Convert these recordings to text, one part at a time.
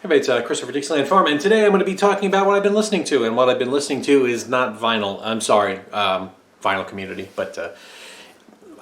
Hey, it's Christopher Dixieland Farm, and today I'm going to be talking about what I've been listening to, and what I've been listening to is not vinyl. I'm sorry, vinyl community, but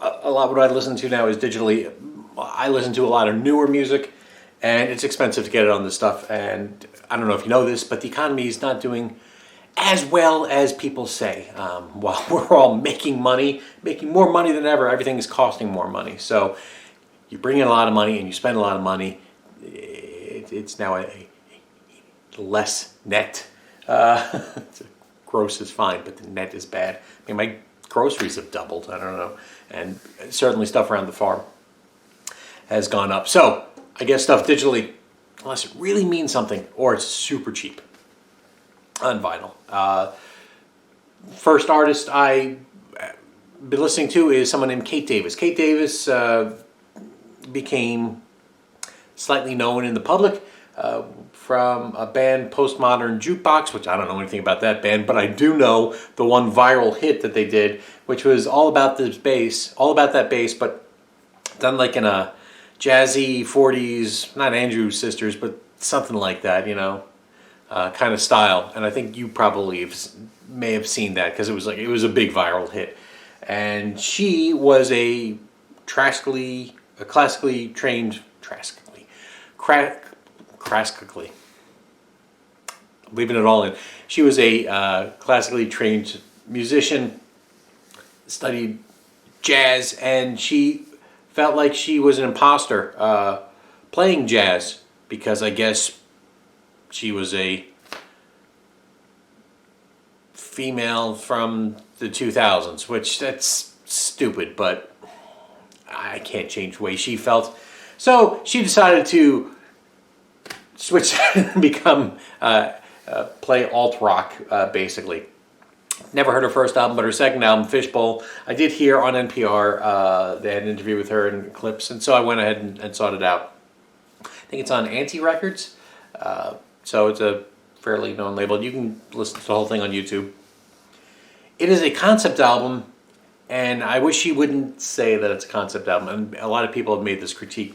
a lot of what I listen to now is digitally. I listen to a lot of newer music, and it's expensive to get it on this stuff, and I don't know if you know this, but the economy is not doing as well as people say. While we're all making money, making more money than ever, everything is costing more money. So you bring in a lot of money and you spend a lot of money. It's now a less net. Gross is fine, but the net is bad. I mean, my groceries have doubled. I don't know. And certainly stuff around the farm has gone up. So I guess stuff digitally, unless it really means something, or it's super cheap on vinyl. First artist I've been listening to is someone named Kate Davis. Kate Davis became slightly known in the public from a band, Postmodern Jukebox, which I don't know anything about that band, but I do know the one viral hit that they did, which was all about this bass, all about that bass, but done like in a jazzy 40s, not Andrews Sisters, but something like that, you know, kind of style. And I think you probably may have seen that because it was a big viral hit. And she was classically trained, leaving it all in. She was a classically trained musician, studied jazz, and she felt like she was an imposter playing jazz because I guess she was a female from the 2000s, which that's stupid, but I can't change the way she felt. So she decided to switch and become, play alt rock, basically. Never heard her first album, but her second album, Fishbowl, I did hear on NPR. They had an interview with her and clips, and so I went ahead and sought it out. I think it's on Anti Records, so it's a fairly known label. You can listen to the whole thing on YouTube. It is a concept album, and I wish she wouldn't say that it's a concept album, and a lot of people have made this critique.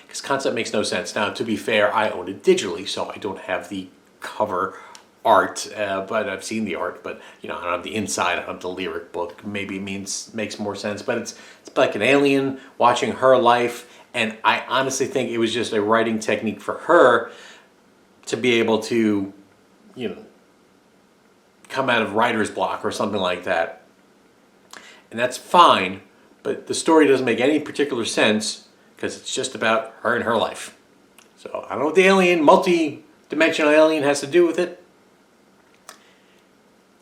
Because concept makes no sense. Now, to be fair, I own it digitally, so I don't have the cover art, but I've seen the art, but you know, I don't have the inside, I don't have the lyric book. Maybe makes more sense, but it's like an alien watching her life, and I honestly think it was just a writing technique for her to be able to, you know, come out of writer's block or something like that. And that's fine, but the story doesn't make any particular sense because it's just about her and her life. So I don't know what the alien, multi-dimensional alien has to do with it.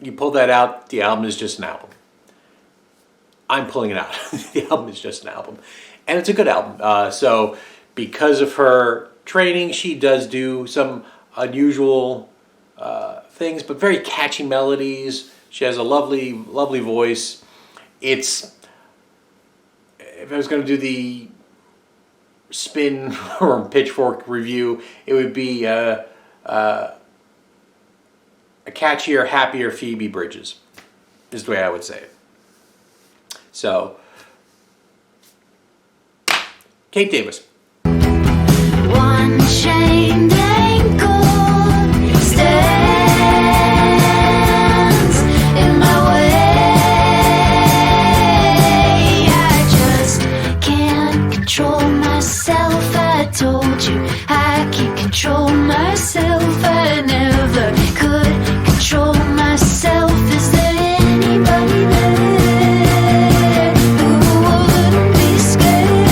You pull that out, the album is just an album. I'm pulling it out. The album is just an album. And it's a good album. So because of her training, she does do some unusual things, but very catchy melodies. She has a lovely, lovely voice. If I was going to do the spin or pitchfork review, it would be a catchier, happier Phoebe Bridgers, is the way I would say it. So, Kate Davis. One chained ankle stands in my way. I just can't control myself. I told you I can't control myself. I never could control myself. Is there anybody there who wouldn't be scared?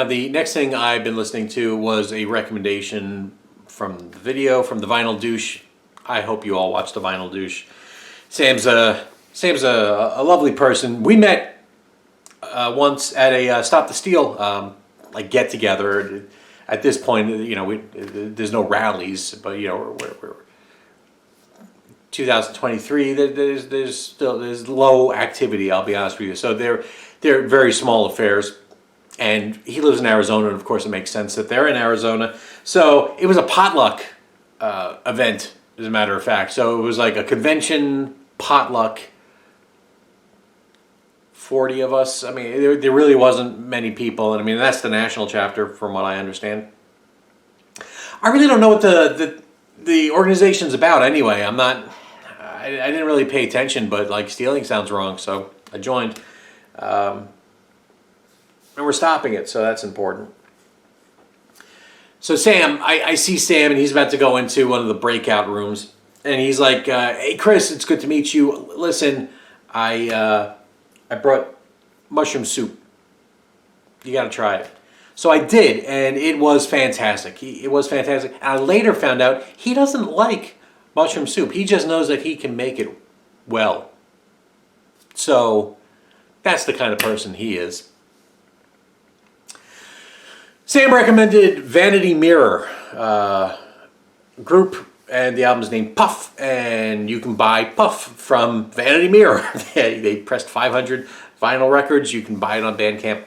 the next thing I've been listening to was a recommendation from the video from the Vinyl Douche. I hope you all watched the Vinyl Douche. Sam's a lovely person. We met once at a Stop the Steal like get together. At this point, there's no rallies, but we're 2023. There's low activity. I'll be honest with you. So they're very small affairs. And he lives in Arizona, and of course it makes sense that they're in Arizona. So it was a potluck event, as a matter of fact. So it was like a convention potluck. 40 of us. I mean, there really wasn't many people, and I mean that's the national chapter, from what I understand. I really don't know what the organization's about. Anyway, I didn't really pay attention, but like stealing sounds wrong, so I joined. And we're stopping it, so that's important. So Sam, I see Sam, and he's about to go into one of the breakout rooms, and he's like, "Hey Chris, it's good to meet you. Listen, I brought mushroom soup. You got to try it." So I did, and it was fantastic. It was fantastic. And I later found out he doesn't like mushroom soup. He just knows that he can make it well. So that's the kind of person he is. Sam recommended Vanity Mirror group, and the album's named Puff, and you can buy Puff from Vanity Mirror. They pressed 500 vinyl records. You can buy it on Bandcamp.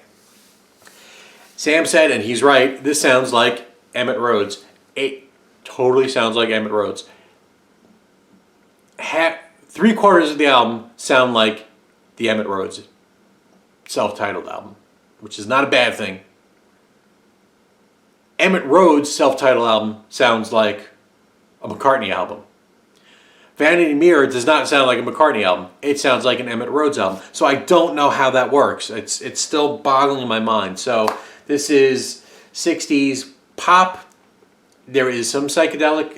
Sam said, and he's right, this sounds like Emmett Rhodes. It totally sounds like Emmett Rhodes. 3/4 of the album sound like the Emmett Rhodes self-titled album, which is not a bad thing. Emmett Rhodes' self-titled album sounds like a McCartney album. Vanity Mirror does not sound like a McCartney album. It sounds like an Emmett Rhodes album. So I don't know how that works. It's still boggling my mind. So this is 60s pop. There is some psychedelic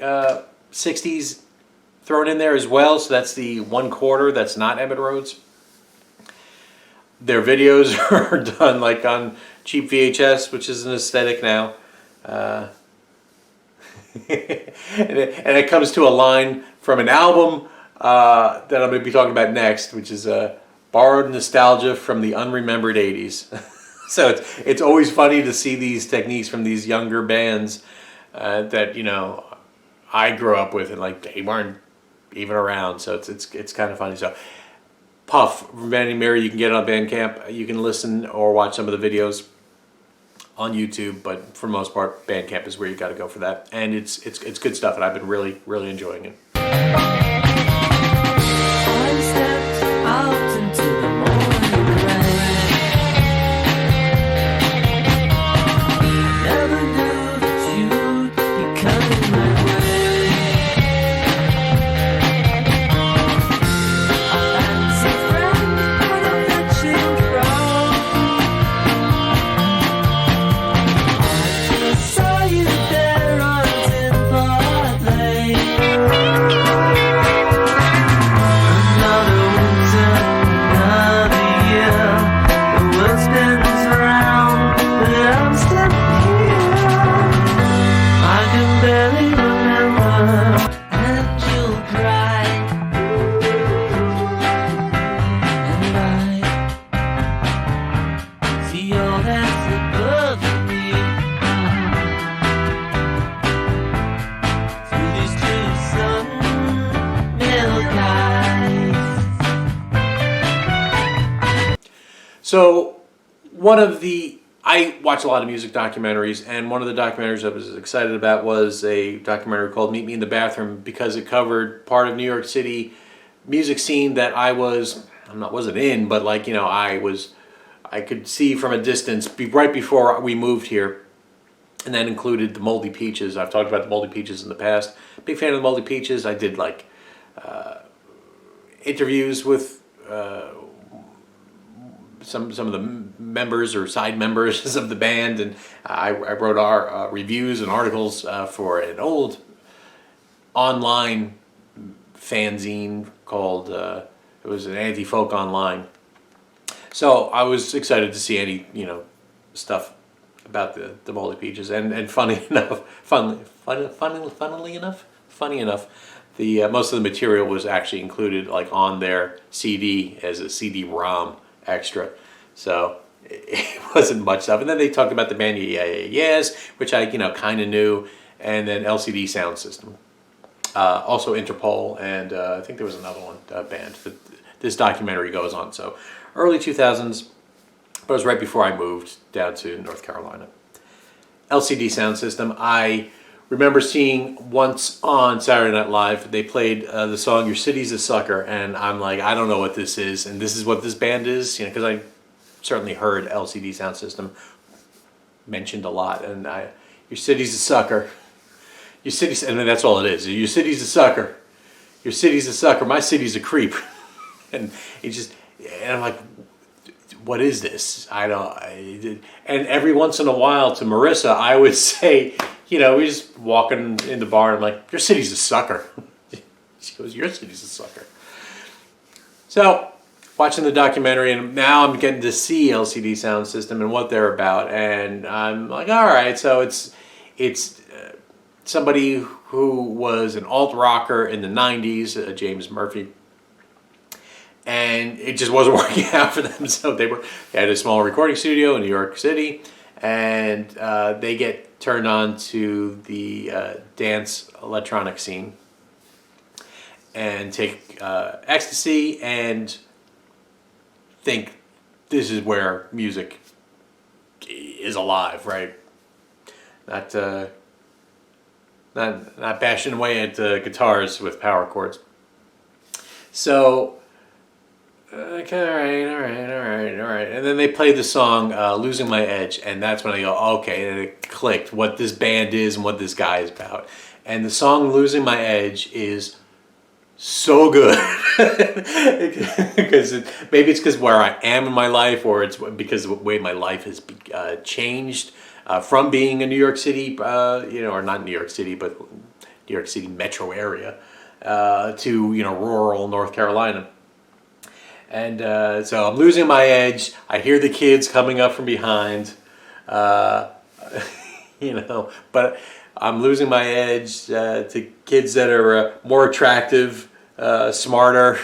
60s thrown in there as well. So that's the 1/4 that's not Emmett Rhodes. Their videos are done like on cheap VHS, which is an aesthetic now. And it comes to a line from an album that I'm going to be talking about next, which is borrowed nostalgia from the unremembered 80s. So it's always funny to see these techniques from these younger bands that I grew up with, and like they weren't even around. So it's kind of funny. So Puff, Vanity Mirror, you can get it on Bandcamp. You can listen or watch some of the videos on YouTube, but for the most part, Bandcamp is where you got to go for that. And it's good stuff, and I've been really, really enjoying it. I stepped out into the morning rain. Never knew that you'd be coming my way. A fancy friend with a fetching frown. I just saw you there on Tin Pot Lane. Another winter, another year. The world spins around, but I'm still here. I can barely remember, and you'll cry. And I see all that's above me. Through these two sun-milk eyes. So I watch a lot of music documentaries, and one of the documentaries I was excited about was a documentary called Meet Me in the Bathroom, because it covered part of New York City music scene that I wasn't in, but like, I could see from a distance right before we moved here. And that included the Moldy Peaches. I've talked about the Moldy Peaches in the past. Big fan of the Moldy Peaches. I did like interviews with some of the members or side members of the band, and I wrote our reviews and articles for an old online fanzine called it was an Anti-Folk Online. So I was excited to see any stuff about the moldy peaches. And funny enough, funny enough, the most of the material was actually included like on their CD as a CD-ROM extra. So it wasn't much stuff. And then they talked about the band Yeah Yeah Yeahs, which I kind of knew, and then LCD Soundsystem. Also Interpol, and I think there was another one band that this documentary goes on. So early 2000s, but it was right before I moved down to North Carolina. LCD Soundsystem, I remember seeing once on Saturday Night Live. They played the song "Your City's a Sucker," and I'm like, I don't know what this is, and this is what this band is, because I certainly heard LCD Soundsystem mentioned a lot, and your city's a sucker. Your city's, and that's all it is. Your city's a sucker. Your city's a sucker. My city's a creep. And I'm like, what is this? And every once in a while to Marissa, I would say, we're just walking in the bar, and I'm like, your city's a sucker. She goes, your city's a sucker. So, watching the documentary, and now I'm getting to see LCD Soundsystem and what they're about, and I'm like, all right, so it's somebody who was an alt rocker in the 90s, James Murphy, and it just wasn't working out for them. So they had a small recording studio in New York City, and they get turned on to the dance electronic scene and take ecstasy and think this is where music is alive, right? Not bashing away at guitars with power chords. So, okay, all right. And then they played the song "Losing My Edge," and that's when I go, okay, and it clicked what this band is and what this guy is about. And the song "Losing My Edge" is so good because maybe it's because where I am in my life, or it's because of the way my life has changed. From being a New York City, or not New York City, but New York City metro area, to, rural North Carolina. And so I'm losing my edge. I hear the kids coming up from behind, but I'm losing my edge to kids that are more attractive, smarter.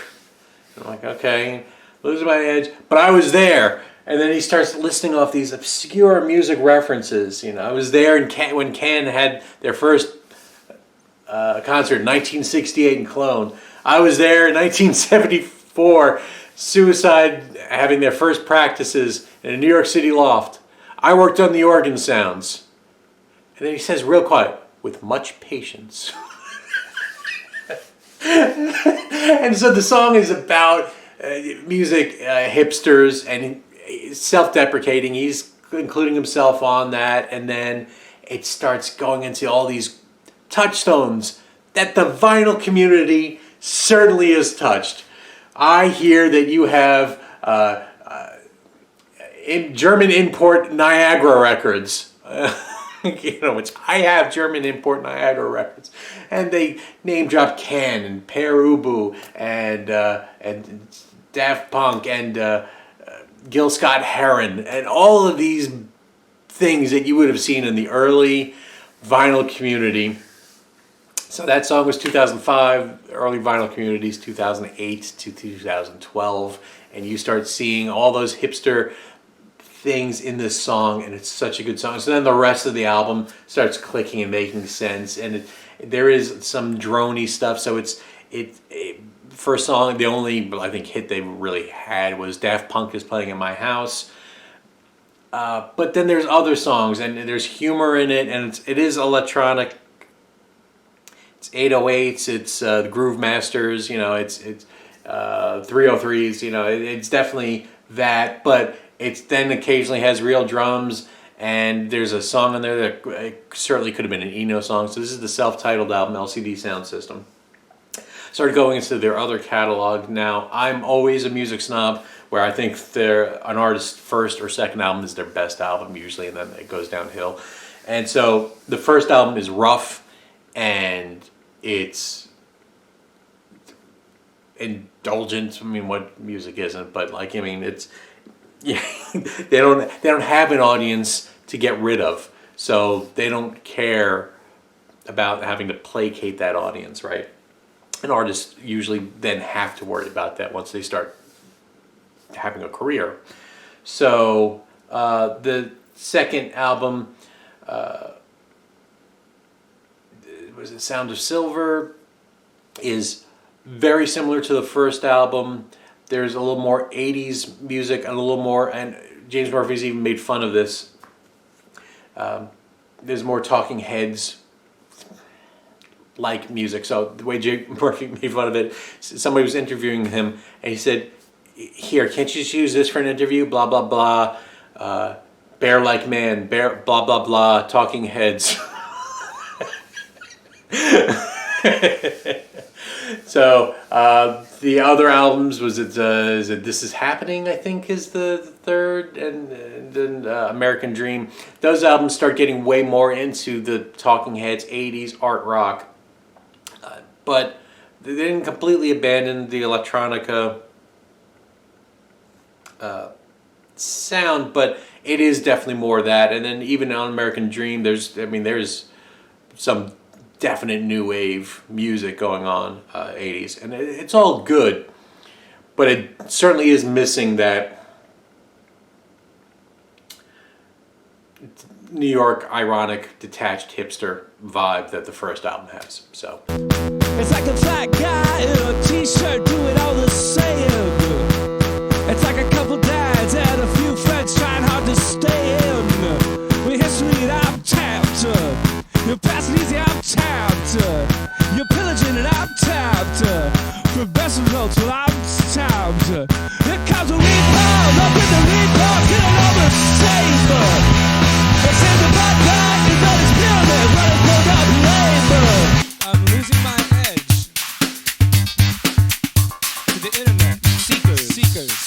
I'm like, okay, losing my edge. But I was there. And then he starts listing off these obscure music references. I was there when Can had their first concert in 1968 in Cologne. I was there in 1974, Suicide having their first practices in a New York City loft. I worked on the organ sounds. And then he says real quiet, with much patience. And so the song is about music, hipsters, and self-deprecating. He's including himself on that, and then it starts going into all these touchstones that the vinyl community certainly has touched. I hear that you have German import Niagara records. Which I have German import Niagara records, and they name drop Can and Pere Ubu and Daft Punk and Gil Scott Heron, and all of these things that you would have seen in the early vinyl community. So that song was 2005, early vinyl communities 2008 to 2012, and you start seeing all those hipster things in this song, and it's such a good song. So then the rest of the album starts clicking and making sense, and there is some droney stuff. So first song, the only I think hit they really had was Daft Punk is Playing in My House. But then there's other songs, and there's humor in it, and it is electronic. It's 808s, it's the Groove Masters, it's 303s, it's definitely that, but it then occasionally has real drums, and there's a song on there that certainly could have been an Eno song. So this is the self-titled album, LCD Soundsystem. Started going into their other catalog. Now, I'm always a music snob, where I think an artist's first or second album is their best album usually, and then it goes downhill. And so the first album is rough, and it's indulgent. I mean, what music isn't? But it's they don't have an audience to get rid of. So they don't care about having to placate that audience, right? And artists usually then have to worry about that once they start having a career. So the second album was it Sound of Silver, is very similar to the first album. There's a little more 80s music and a little more, and James Murphy's even made fun of this. There's more Talking Heads like music. So the way James Murphy made fun of it, somebody was interviewing him and he said, "Here, can't you just use this for an interview? Blah, blah, blah. Bear like man, bear, blah, blah, blah, Talking Heads." So the other albums was is it This Is Happening, I think, is the third, and then American Dream. Those albums start getting way more into the Talking Heads 80s art rock, but they didn't completely abandon the electronica sound, but it is definitely more of that. And then even on American Dream, there's some definite new wave music going on, 80s, and it's all good, but it certainly is missing that New York ironic detached hipster vibe that the first album has. So It's like a fat guy in a t-shirt doing all the same. It's like a couple dads and a few friends trying hard to stay in. With history that I'm tapped. You're passing easy, I'm tapped. You're pillaging and I'm tapped. For best results, well, I'm tapped. Here comes a repo, up with the repo, killing all the same. They say the bad guy is on his pyramid, running pulled up labor. I'm losing my edge to the internet seekers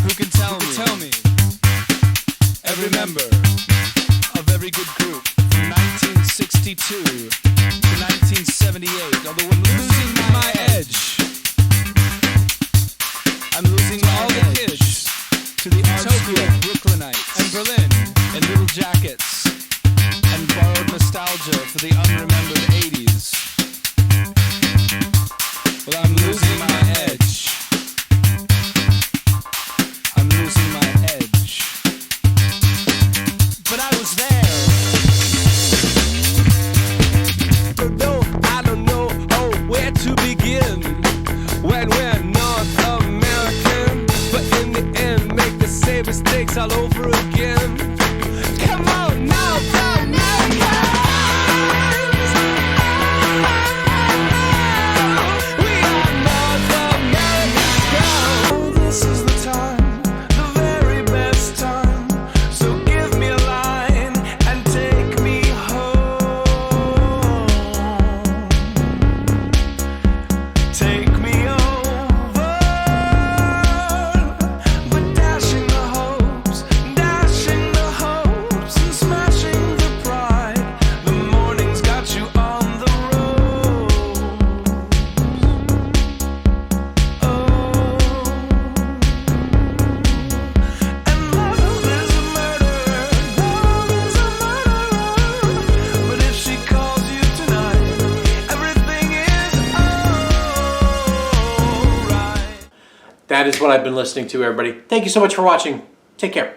who can tell me every member of every good group from 1962 to 1978. Although I'm losing my edge, I'm losing all the kids to the Tokyo Brooklynites and Berlin in little jackets and borrowed nostalgia for the unremembered 80s. Well, I'm losing my edge. I'm losing my edge. But I was there. But no, I don't know where to begin when we're North American. But in the end, make the same mistakes all over again. Come on now, Americans! We are North American. This is the time, the very best time. So give me a line and take me home. Take me over, but dashing the hopes and smashing the pride. The morning's got you on the road. And love is a murderer, but if she calls you tonight, everything is alright. that is what I've been listening to, everybody. Thank you so much for watching. Take care.